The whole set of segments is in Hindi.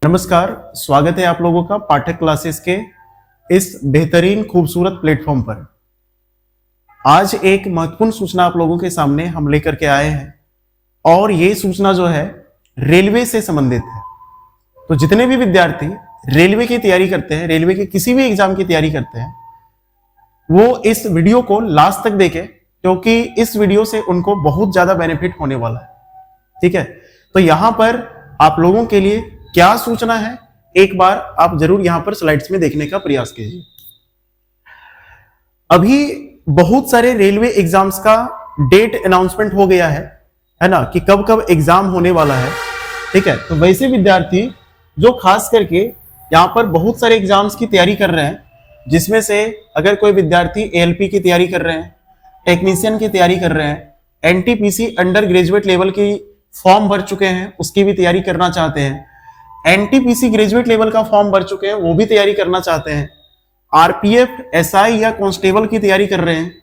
नमस्कार, स्वागत है आप लोगों का पाठक क्लासेस के इस बेहतरीन खूबसूरत प्लेटफॉर्म पर। आज एक महत्वपूर्ण सूचना आप लोगों के सामने हम लेकर के आए हैं और ये सूचना जो है रेलवे से संबंधित है। तो जितने भी विद्यार्थी रेलवे की तैयारी करते हैं, रेलवे के किसी भी एग्जाम की तैयारी करते हैं, वो इस वीडियो को लास्ट तक देखें क्योंकि इस वीडियो से उनको बहुत ज्यादा बेनिफिट होने वाला है। ठीक है, तो यहां पर आप लोगों के लिए क्या सूचना है, एक बार आप जरूर यहां पर स्लाइड्स में देखने का प्रयास कीजिए। अभी बहुत सारे रेलवे एग्जाम्स का डेट अनाउंसमेंट हो गया है ना, कि कब कब एग्जाम होने वाला है। ठीक है, तो वैसे विद्यार्थी जो खास करके यहां पर बहुत सारे एग्जाम्स की तैयारी कर रहे हैं, जिसमें से अगर कोई विद्यार्थी एएलपी की तैयारी कर रहे हैं, टेक्नीशियन की तैयारी कर रहे हैं, एनटीपीसी अंडर ग्रेजुएट लेवल की फॉर्म भर चुके हैं, उसकी भी तैयारी करना चाहते हैं, एनटीपीसी ग्रेजुएट लेवल का फॉर्म भर चुके हैं, वो भी तैयारी करना चाहते हैं, आरपीएफ, एसआई या कांस्टेबल की तैयारी कर रहे हैं,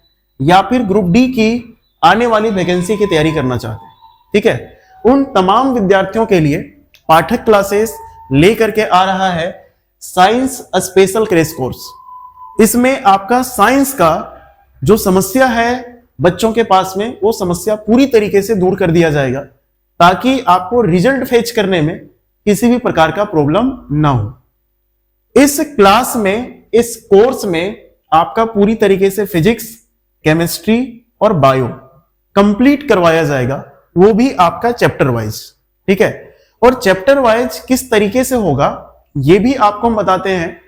या फिर ग्रुप डी की आने वाली वैकेंसी की तैयारी करना चाहते हैं। ठीक है, उन तमाम विद्यार्थियों के लिए पाठक क्लासेस लेकर के आ रहा है साइंस स्पेशल क्रैश कोर्स। इसमें आपका साइंस का जो समस्या है बच्चों के पास में, वो समस्या पूरी तरीके से दूर कर दिया जाएगा ताकि आपको रिजल्ट फेच करने में किसी भी प्रकार का प्रॉब्लम ना हो। इस क्लास में, इस कोर्स में आपका पूरी तरीके से फिजिक्स, केमिस्ट्री और बायो कंप्लीट करवाया जाएगा, वो भी आपका चैप्टर वाइज। ठीक है, और चैप्टर वाइज किस तरीके से होगा ये भी आपको हम बताते हैं।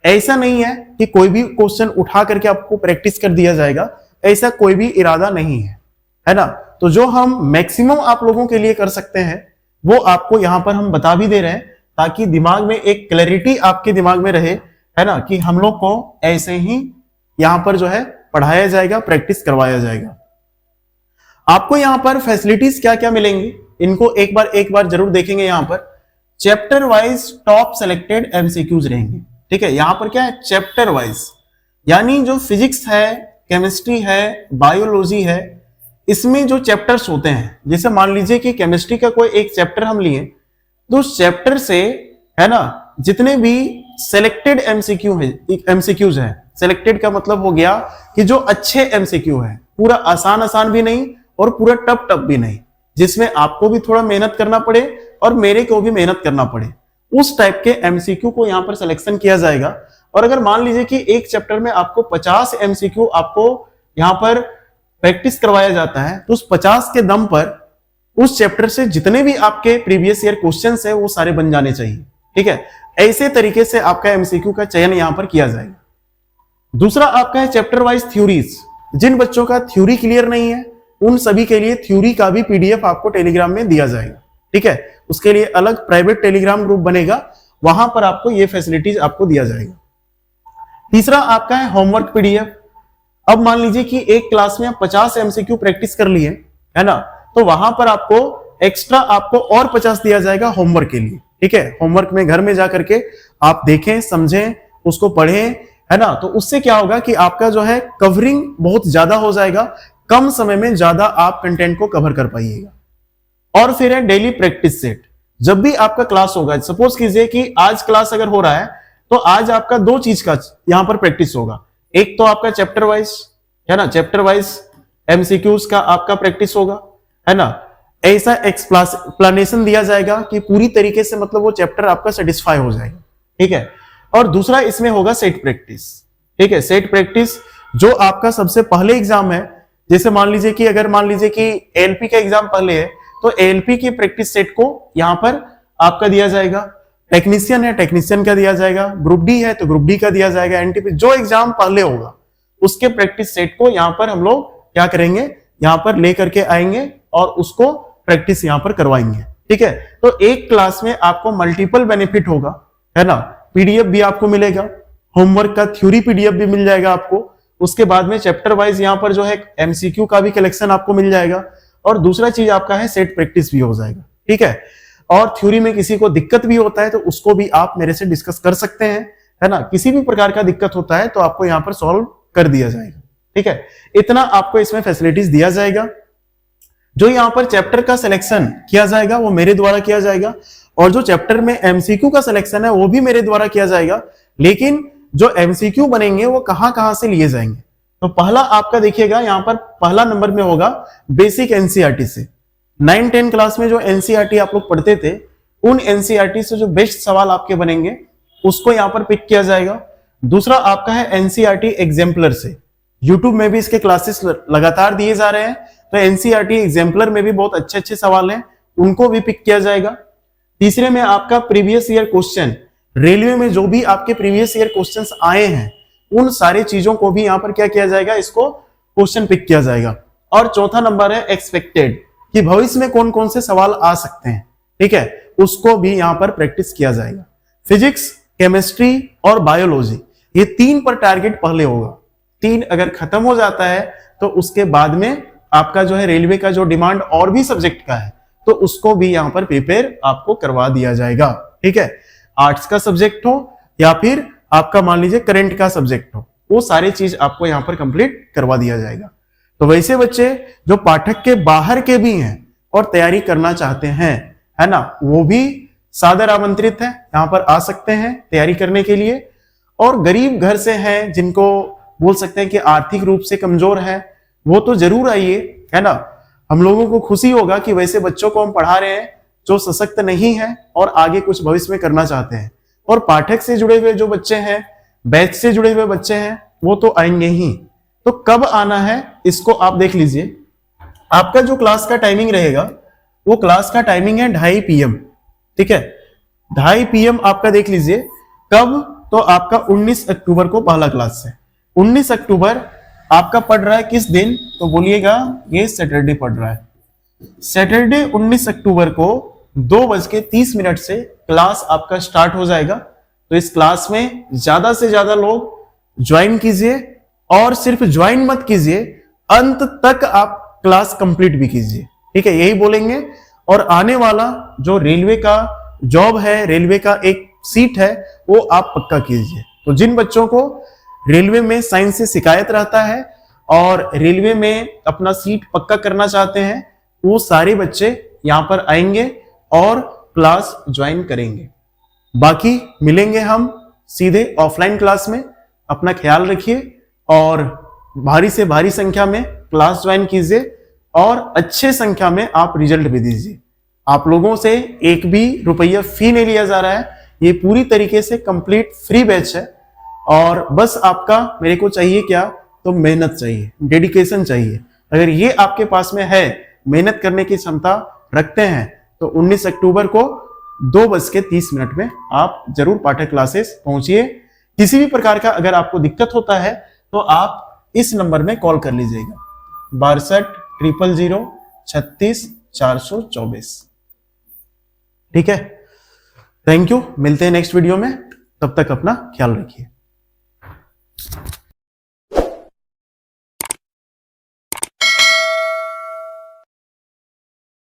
ऐसा नहीं है कि कोई भी क्वेश्चन उठा करके आपको प्रैक्टिस कर दिया जाएगा, ऐसा कोई भी इरादा नहीं है ना। तो जो हम मैक्सिमम आप लोगों के लिए कर सकते हैं वो आपको यहां पर हम बता भी दे रहे हैं, ताकि दिमाग में एक क्लैरिटी आपके दिमाग में रहे, है ना, कि हम लोग को ऐसे ही यहां पर जो है पढ़ाया जाएगा, प्रैक्टिस करवाया जाएगा। आपको यहां पर फैसिलिटीज क्या क्या मिलेंगी, इनको एक बार जरूर देखेंगे। यहां पर chapter wise top selected MCQs रहेंगे। ठीक है, यहां पर क्या है, चैप्टर वाइज, यानी जो फिजिक्स है, केमिस्ट्री है, बायोलॉजी है, इसमें जो चैप्टर्स होते हैं, जैसे मान लीजिए कि केमिस्ट्री का कोई एक चैप्टर हम लिए, तो उस चैप्टर से, है ना, जितने भी सेलेक्टेड एमसीक्यूज है, सेलेक्टेड का मतलब हो गया कि जो अच्छे एमसीक्यू है, पूरा आसान भी नहीं और पूरा टफ भी नहीं, जिसमें आपको भी थोड़ा मेहनत करना पड़े और मेरे को भी मेहनत करना पड़े, उस टाइप के एमसीक्यू को यहां पर सिलेक्शन किया जाएगा। और अगर मान लीजिए कि एक चैप्टर में आपको 50 एमसीक्यू आपको यहां पर प्रैक्टिस करवाया जाता है, तो उस 50 के दम पर उस चैप्टर से जितने भी आपके प्रीवियस ईयर क्वेश्चंस है वो सारे बन जाने चाहिए। ठीक है, ऐसे तरीके से आपका एमसीक्यू का चयन यहां पर किया जाएगा। दूसरा आपका है चैप्टर वाइज थ्योरीज। जिन बच्चों का थ्योरी क्लियर नहीं है उन सभी के लिए थ्योरी का भी पीडीएफ आपको टेलीग्राम में दिया जाएगा। ठीक है, उसके लिए अलग प्राइवेट टेलीग्राम ग्रुप बनेगा, वहां पर आपको ये फैसिलिटीज आपको दिया जाएगा। तीसरा आपका है होमवर्क पीडीएफ। अब मान लीजिए कि एक क्लास में आप 50 एमसीक्यू प्रैक्टिस कर लिए, है ना, तो वहां पर आपको एक्स्ट्रा आपको और 50 दिया जाएगा होमवर्क के लिए। ठीक है, होमवर्क में घर में जाकर के आप देखें, समझें, उसको पढ़ें, है ना, तो उससे क्या होगा कि आपका जो है कवरिंग बहुत ज्यादा हो जाएगा, कम समय में ज्यादा आप कंटेंट को कवर कर पाइएगा। और फिर है डेली प्रैक्टिस सेट। जब भी आपका क्लास होगा, सपोज कीजिए कि आज क्लास अगर हो रहा है, तो आज आपका दो चीज का यहां पर प्रैक्टिस होगा। एक तो आपका चैप्टर वाइज, है ना, चैप्टर वाइज एमसीक्यूज का आपका प्रैक्टिस होगा, है ना, ऐसा एक्सप्लेनेशन दिया जाएगा कि पूरी तरीके से मतलब वो चैप्टर आपका सेटिस्फाई हो जाएगा। ठीक है, और दूसरा इसमें होगा सेट प्रैक्टिस। ठीक है, सेट प्रैक्टिस जो आपका सबसे पहले एग्जाम है, जैसे मान लीजिए कि अगर मान लीजिए कि एएलपी का एग्जाम पहले है, तो एएलपी की प्रैक्टिस सेट को यहां पर आपका दिया जाएगा। टेक्नीशियन है, टेक्नीशियन का दिया जाएगा, ग्रुप डी है तो ग्रुप डी का दिया जाएगा, एनटीपी जो एग्जाम पहले होगा उसके प्रैक्टिस सेट को यहां पर हम लोग क्या करेंगे, यहां पर लेकर के आएंगे और उसको प्रैक्टिस यहां पर करवाएंगे। ठीक है, तो एक क्लास में आपको मल्टीपल बेनिफिट होगा, है ना, पीडीएफ भी आपको मिलेगा, होमवर्क का थ्योरी पीडीएफ भी मिल जाएगा आपको, उसके बाद में चैप्टर वाइज यहां पर जो है एमसीक्यू का भी कलेक्शन आपको मिल जाएगा, और दूसरा चीज आपका है सेट प्रैक्टिस भी हो जाएगा। ठीक है, और थ्योरी में किसी को दिक्कत भी होता है तो उसको भी आप मेरे से डिस्कस कर सकते हैं, है ना, किसी भी प्रकार का दिक्कत होता है तो आपको यहां पर सॉल्व कर दिया जाएगा। ठीक है, इतना आपको इसमें फैसिलिटीज दिया जाएगा। जो यहां पर चैप्टर का सिलेक्शन किया जाएगा वो मेरे द्वारा किया जाएगा, और जो चैप्टर में एमसीक्यू का सिलेक्शन है वो भी मेरे द्वारा किया जाएगा, लेकिन जो एमसीक्यू बनेंगे वो कहां कहां से लिए जाएंगे। तो पहला आपका देखिएगा यहां पर पहला नंबर में होगा बेसिक एनसीईआरटी से। 9-10 क्लास में जो एनसीईआरटी आप लोग पढ़ते थे उन एनसीईआरटी से जो बेस्ट सवाल आपके बनेंगे उसको यहां पर पिक किया जाएगा। दूसरा आपका है एनसीईआरटी एग्जाम्पलर से, यूट्यूब में भी इसके क्लासेस लगातार दिए जा रहे हैं, तो एनसीईआरटी एग्जाम्पलर में भी बहुत अच्छे अच्छे सवाल हैं, उनको भी पिक किया जाएगा। तीसरे में आपका प्रीवियस ईयर क्वेश्चन, रेलवे में जो भी आपके प्रीवियस ईयर क्वेश्चंस आए हैं उन सारी चीजों को भी यहां पर क्या किया जाएगा, इसको क्वेश्चन पिक किया जाएगा। और चौथा नंबर है एक्सपेक्टेड, कि भविष्य में कौन कौन से सवाल आ सकते हैं, ठीक है, उसको भी यहां पर प्रैक्टिस किया जाएगा। फिजिक्स, केमिस्ट्री और बायोलॉजी, ये 3 पर टारगेट पहले होगा। 3 अगर खत्म हो जाता है तो उसके बाद में आपका जो है रेलवे का जो डिमांड और भी सब्जेक्ट का है तो उसको भी यहां पर प्रिपेयर आपको करवा दिया जाएगा, ठीक है। आर्ट्स का सब्जेक्ट हो या फिर आपका मान लीजिए करंट का सब्जेक्ट हो, वो सारी चीज आपको यहां पर कंप्लीट करवा दिया जाएगा। तो वैसे बच्चे जो पाठक के बाहर के भी हैं और तैयारी करना चाहते हैं, है ना, वो भी सादर आमंत्रित है, यहां पर आ सकते हैं तैयारी करने के लिए। और गरीब घर से हैं, जिनको बोल सकते हैं कि आर्थिक रूप से कमजोर है, वो तो जरूर आइए, है ना। हम लोगों को खुशी होगा कि वैसे बच्चों को हम पढ़ा रहे हैं जो सशक्त नहीं है और आगे कुछ भविष्य में करना चाहते हैं। और पाठक से जुड़े हुए जो बच्चे हैं, बैच से जुड़े हुए बच्चे हैं, वो तो आएंगे ही। तो कब आना है इसको आप देख लीजिए। आपका जो क्लास का टाइमिंग रहेगा वो क्लास का टाइमिंग है 2:30 PM, ठीक है। 2:30 PM आपका देख लीजिए कब, तो आपका 19 अक्टूबर को पहला क्लास है। 19 अक्टूबर आपका पढ़ रहा है किस दिन, तो बोलिएगा ये सैटरडे पढ़ रहा है। सैटरडे 19 अक्टूबर को 2:30 से क्लास आपका स्टार्ट हो जाएगा। तो इस क्लास में ज्यादा से ज्यादा लोग ज्वाइन कीजिए और सिर्फ ज्वाइन मत कीजिए, अंत तक आप क्लास कंप्लीट भी कीजिए, ठीक है, यही बोलेंगे। और आने वाला जो रेलवे का जॉब है, रेलवे का एक सीट है, वो आप पक्का कीजिए। तो जिन बच्चों को रेलवे में साइंस से शिकायत रहता है और रेलवे में अपना सीट पक्का करना चाहते हैं, वो सारे बच्चे यहां पर आएंगे और क्लास ज्वाइन करेंगे। बाकी मिलेंगे हम सीधे ऑफलाइन क्लास में। अपना ख्याल रखिए और भारी से भारी संख्या में क्लास ज्वाइन कीजिए और अच्छे संख्या में आप रिजल्ट भी दीजिए। आप लोगों से एक भी रुपया फी नहीं लिया जा रहा है, ये पूरी तरीके से कंप्लीट फ्री बैच है। और बस आपका मेरे को चाहिए क्या, तो मेहनत चाहिए, डेडिकेशन चाहिए। अगर ये आपके पास में है, मेहनत करने की क्षमता रखते हैं, तो 19 अक्टूबर को 2:30 में आप जरूर पाठक क्लासेस पहुंचिए। किसी भी प्रकार का अगर आपको दिक्कत होता है तो आप इस नंबर में कॉल कर लीजिएगा, 62 000 36 424, ठीक है। थैंक यू, मिलते हैं नेक्स्ट वीडियो में, तब तक अपना ख्याल रखिए।